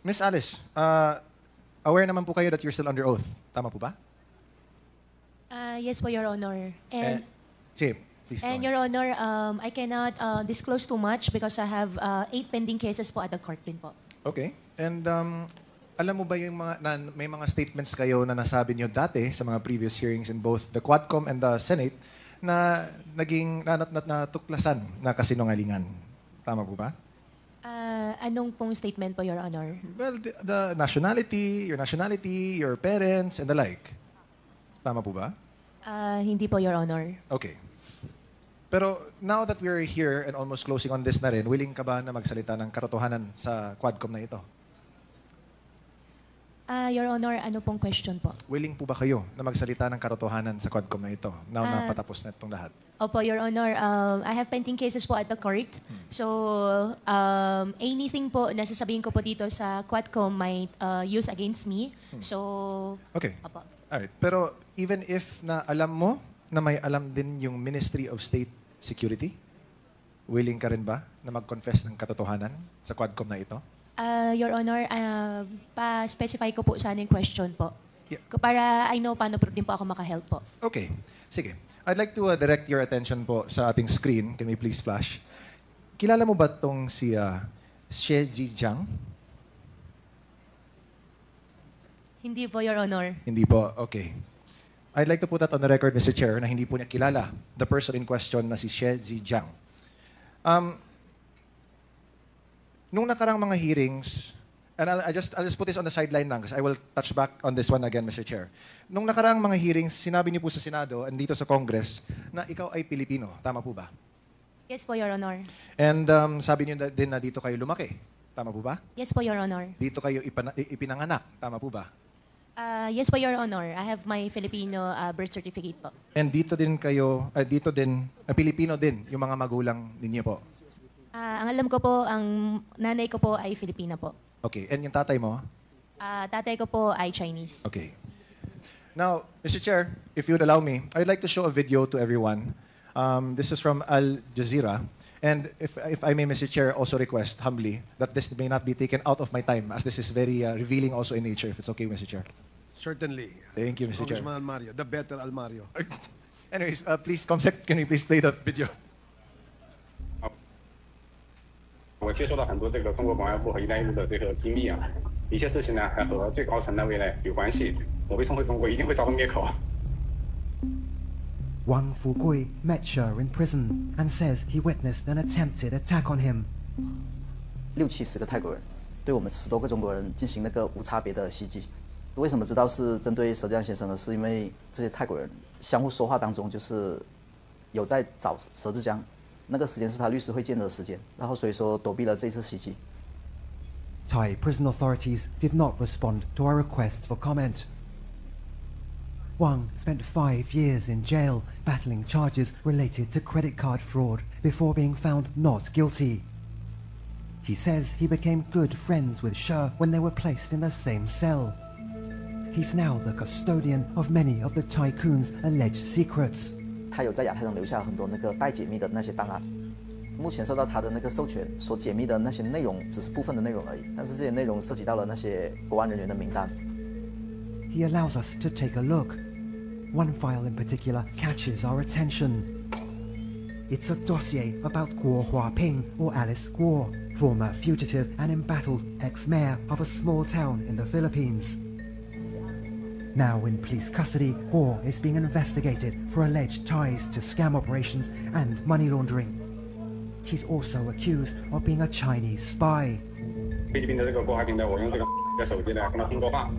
Miss Alice, aware naman po kayo that you're still under oath. Tama po ba? Yes po, Your Honor. And, Sige, please go and on. Your Honor, I cannot disclose too much because I have 8 pending cases po at the court din po. Okay. And alam mo ba yung may mga statements kayo na nasabi niyo dati sa mga previous hearings in both the Quadcom and the Senate na naging natuklasan na kasinungalingan? Tama po ba? Anong pong statement po, Your Honor? Well, the nationality, your parents, and the like. Tama po ba? Hindi po, Your Honor. Okay. Pero now that we're here and almost closing on this na rin, willing ka ba na magsalita ng katotohanan sa Quadcom na ito? Your Honor, ano pong question po? Willing po ba kayo na magsalita ng katotohanan sa Quadcom na ito now na patapos na itong lahat? Opo, Your Honor. I have pending cases po at the court. So, anything po na sasabihin ko po dito sa Quadcom might use against me. So, Okay. opo. Alright. Pero even if na alam mo na may alam din yung Ministry of State Security, willing ka rin ba na mag-confess ng katotohanan sa Quadcom na ito? Your Honor, pa-specify ko po sana yung question po. Yeah. Para I know paano din po ako makahelp po. Okay. Sige. I'd like to direct your attention po sa ating screen. Can we please flash? Kilala mo ba itong si Xie Zhijiang? Hindi po, Your Honor. Hindi po. Okay. I'd like to put that on the record, Mr. Chair, na hindi po niya kilala the person in question na si Xie Zhijiang. Nung nakarang mga hearings, and I'll just put this on the sideline lang because I will touch back on this one again, Mr. Chair. Nung nakarang mga hearings, sinabi niyo po sa Senado and dito sa Congress na ikaw ay Pilipino. Tama po ba? Yes po, Your Honor. And sabi niyo din na dito kayo lumaki. Tama po ba? Yes po, Your Honor. Dito kayo ipinanganak. Tama po ba? Yes po, Your Honor. I have my Filipino birth certificate po. And dito din kayo, Pilipino din yung mga magulang ninyo po. Ang alam ko po, ang nanay ko po ay Filipina po. Okay. And yung tatay mo? Tatay ko po ay Chinese. Okay. Now, Mr. Chair, if you would allow me, I'd like to show a video to everyone. This is from Al Jazeera. And if I may, Mr. Chair, also request humbly that this may not be taken out of my time as this is very revealing also in nature, if it's okay, Mr. Chair. Certainly. Thank you, Mr. Chair. Congressman Almario, the better Almario. Anyways, please, Comsec, can you please play the video? 我接收到很多这个中国公安部和“一带一路”的这个机密啊，一些事情呢还和最高层单位呢有关系。我被送回中国，一定会遭到灭口。 Wang Fugui met Sher in prison and says he witnessed an attempted attack on him. 60-70个泰国人对我们10多个中国人进行那个无差别的袭击。为什么知道是针对佘志江先生呢？是因为这些泰国人相互说话当中就是有在找佘志江。 那个时间是他律师会见的时间，然后所以说躲避了这次袭击。 Thai prison authorities did not respond to our request for comment. Wang spent 5 years in jail battling charges related to credit card fraud before being found not guilty. He says he became good friends with Sher when they were placed in the same cell. He's now the custodian of many of the tycoon's alleged secrets. 他有在亚太上留下很多那个待解密的那些档案，目前受到他的那个授权所解密的那些内容只是部分的内容而已，但是这些内容涉及到了那些国安人员的名单。He allows us to take a look. One file in particular catches our attention. It's a dossier about Guo Huaping or Alice Guo, former fugitive and embattled ex-mayor of a small town in the Philippines. Now in police custody, Guo is being investigated for alleged ties to scam operations and money laundering. He's also accused of being a Chinese spy. 菲律宾的这个郭海平的，我用这个手机呢跟他通过话，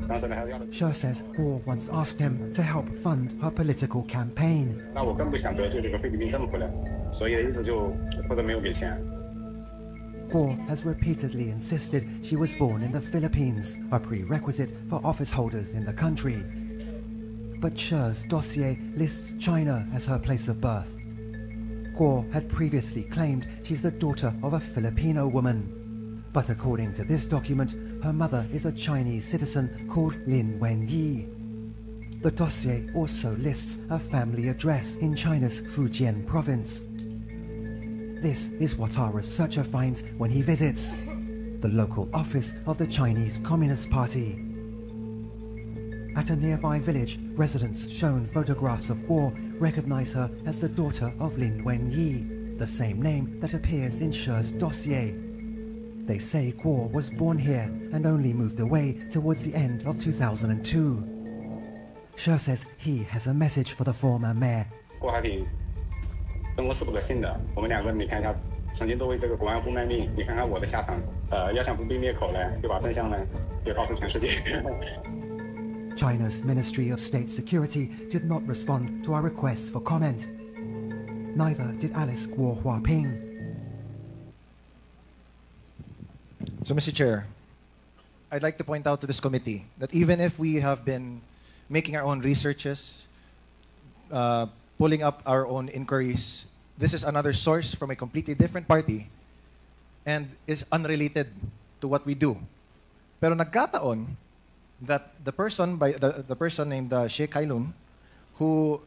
当时呢还要。 Sher says Guo once asked him to help fund her political campaign. 那我更不想得罪这个菲律宾政府了，所以一直就或者没有给钱。 Guo has repeatedly insisted she was born in the Philippines, a prerequisite for office holders in the country. But Sher's dossier lists China as her place of birth. Guo had previously claimed she's the daughter of a Filipino woman. But according to this document, her mother is a Chinese citizen called Lin Wenyi. The dossier also lists a family address in China's Fujian province. This is what our researcher finds when he visits. the local office of the Chinese Communist Party. At a nearby village, residents shown photographs of Guo recognize her as the daughter of Lin Wenyi, the same name that appears in She's dossier. They say Guo was born here and only moved away towards the end of 2002. She says he has a message for the former mayor. 郭华平跟我是不可信的，我们两个你看一下，曾经都为这个国安部卖命，你看看我的下场。要想不被灭口呢，就把真相呢也告诉全世界。China's Ministry of State Security did not respond to our request for comment. Neither did Alice Guo Huaping. So, Mr. Chair, I'd like to point out to this committee that even if we have been making our own researches, pulling up our own inquiries, this is another source from a completely different party and is unrelated to what we do. Pero nagkataon that the person named Xie Kailun, who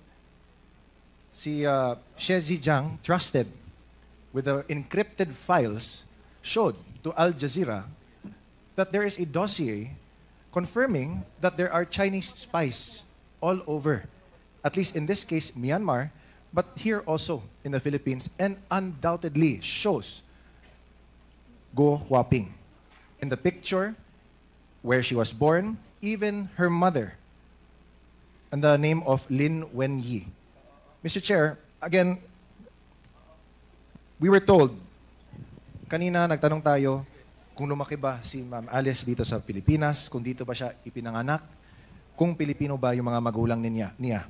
si Xie Zhejiang trusted with the encrypted files, showed to Al Jazeera that there is a dossier confirming that there are Chinese spies all over, at least in this case, Myanmar, but here also in the Philippines, and undoubtedly shows Guo Huaping. In the picture, where she was born, even her mother, and the name of Lin Wenyi. Mr. Chair, again, we were told, kanina nagtanong tayo kung lumaki ba si Ma'am Alice dito sa Pilipinas, kung dito ba siya ipinanganak, kung Pilipino ba yung mga magulang niya.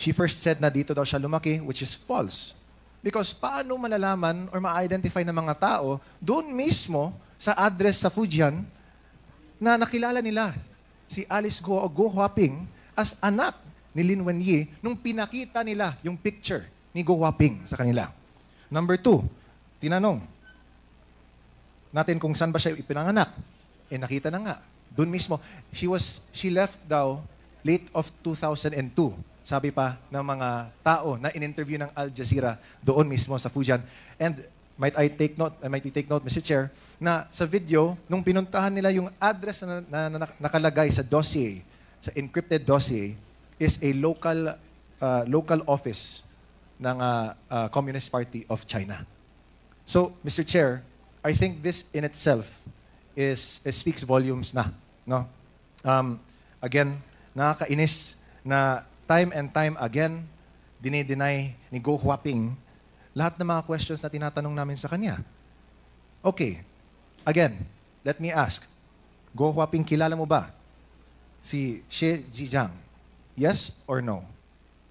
She first said na dito daw siya lumaki, which is false. Because paano malalaman or ma-identify ng mga tao doon mismo sa address sa Fujian na nakilala nila si Alice Guo Huaping as anak ni Lin Wenyi nung pinakita nila yung picture ni Guo Huaping sa kanila. Number 2, tinanong natin kung saan ba siya ipinanganak. Nakita na nga. Doon mismo. She left daw late of 2002. Sabi pa ng mga tao na in-interview ng Al Jazeera doon mismo sa Fujian. And might we take note, Mr. Chair, na sa video, nung pinuntahan nila yung address na nakalagay sa dossier, sa encrypted dossier, is a local office ng Communist Party of China. So, Mr. Chair, I think this in itself speaks volumes na. No? Again, nakakainis na time and time again, dinideny ni Guo Huaping lahat ng mga questions na tinatanong namin sa kanya. Okay. Again, let me ask. Guo Huaping, kilala mo ba si Xie Zhejiang? Yes or no?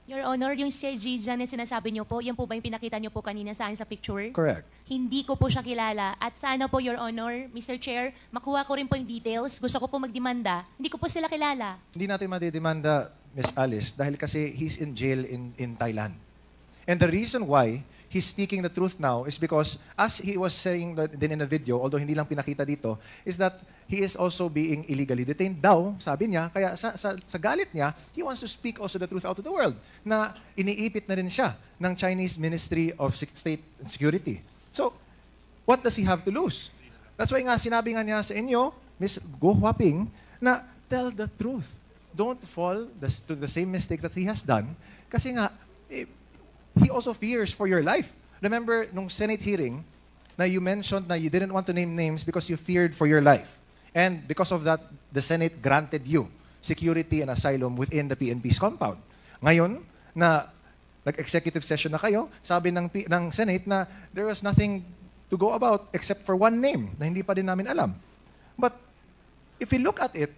Your Honor, yung Xie Zhejiang na sinasabi niyo po, yan po ba yung pinakita niyo po kanina sa akin sa picture? Correct. Hindi ko po siya kilala. At sana po, Your Honor, Mr. Chair, makuha ko rin po yung details. Gusto ko po magdemanda. Hindi ko po sila kilala. Hindi natin madidemanda, Miss Alice, dahil kasi he's in jail in Thailand. And the reason why he's speaking the truth now is because, as he was saying din in the video, although hindi lang pinakita dito, is that he is also being illegally detained daw, sabi niya. Kaya sa galit niya, he wants to speak also the truth out to the world, na iniipit na rin siya ng Chinese Ministry of State and Security. So, what does he have to lose? That's why nga sinabi nga niya sa inyo, Ms. Guo Huaping, na tell the truth. Don't fall to the same mistakes that he has done. Kasi nga, he also fears for your life. Remember, nung Senate hearing, na you mentioned na you didn't want to name names because you feared for your life. And because of that, the Senate granted you security and asylum within the PNP's compound. Ngayon, na nag-executive session na kayo, sabi ng Senate na there was nothing to go about except for one name na hindi pa din namin alam. But if we look at it,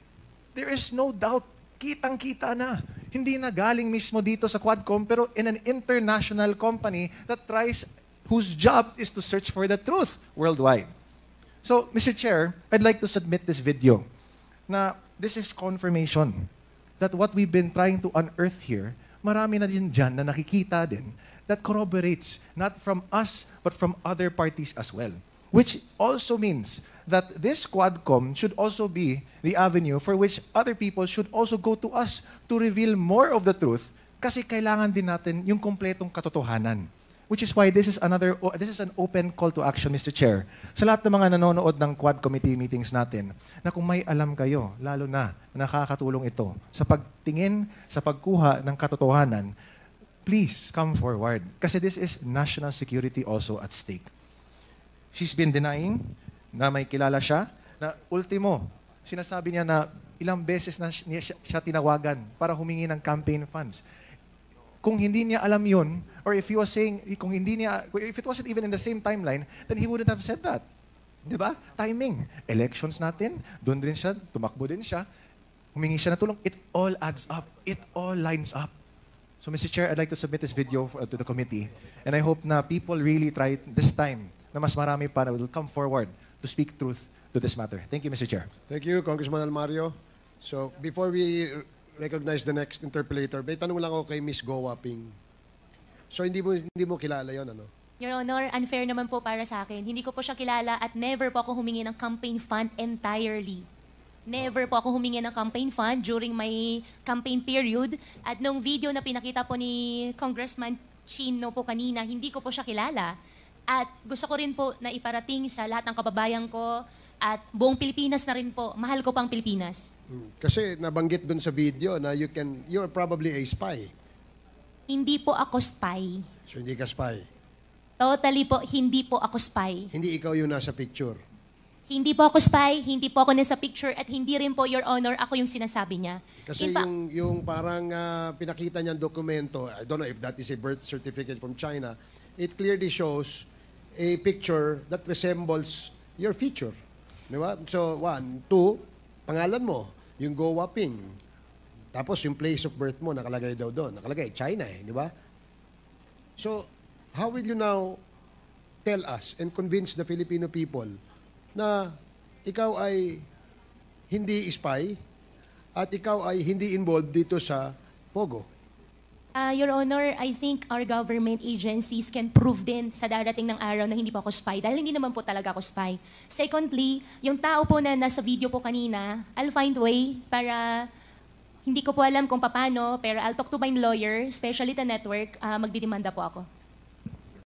there is no doubt, kitang-kita na. Hindi na galing mismo dito sa Quadcom, pero in an international company whose job is to search for the truth worldwide. So, Mr. Chair, I'd like to submit this video. Na this is confirmation that what we've been trying to unearth here, marami na din dyan na nakikita din that corroborates not from us, but from other parties as well. Which also means that this Quadcom should also be the avenue for which other people should also go to us to reveal more of the truth kasi kailangan din natin yung kompletong katotohanan. Which is why this is an open call to action, Mr. Chair. Sa lahat ng mga nanonood ng Quad Committee meetings natin, na kung may alam kayo, lalo na nakakatulong ito sa pagtingin, sa pagkuha ng katotohanan, please come forward. Kasi this is national security also at stake. She's been denying na may kilala siya, na ultimo, sinasabi niya na ilang beses na siya tinawagan para humingi ng campaign funds. Kung hindi niya alam yun, or if he was saying, if it wasn't even in the same timeline, then he wouldn't have said that. Di ba? Timing. Elections natin, doon din siya, tumakbo din siya, humingi siya ng tulong. It all adds up. It all lines up. So, Mr. Chair, I'd like to submit this video to the committee, and I hope na people really try this time na mas marami pa na will come forward to speak truth to this matter. Thank you, Mr. Chair. Thank you, Congressman Almario. So, before we recognize the next interpellator, may tanong lang ako kay Miss Go Waping. So, hindi mo kilala yon, ano? Your Honor, unfair naman po para sa akin. Hindi ko po siya kilala at never po ako humingi ng campaign fund entirely. Never po ako humingi ng campaign fund during my campaign period. At nung video na pinakita po ni Congressman Chino po kanina, hindi ko po siya kilala. At gusto ko rin po na iparating sa lahat ng kababayan ko at buong Pilipinas na rin po. Mahal ko pang Pilipinas. Kasi nabanggit dun sa video na you're probably a spy. Hindi po ako spy. So, hindi ka spy. Totally po, hindi po ako spy. Hindi ikaw yung nasa picture. Hindi po ako spy, hindi po ako nasa picture, at hindi rin po, Your Honor, ako yung sinasabi niya. Kasi yung parang pinakita niyang dokumento, I don't know if that is a birth certificate from China, it clearly shows a picture that resembles your feature. Di ba? So, 1, 2, pangalan mo, yung Go Waping. Tapos yung place of birth mo, nakalagay daw doon. Nakalagay, China di ba? So, how will you now tell us and convince the Filipino people na ikaw ay hindi spy at ikaw ay hindi involved dito sa Pogo? Your Honor, I think our government agencies can prove din sa darating ng araw na hindi po ako spy dahil hindi naman po talaga ako spy. Secondly, yung tao po na nasa video po kanina, I'll find way para, hindi ko po alam kung paano, pero I'll talk to my lawyer, especially the network, magdidemanda po ako.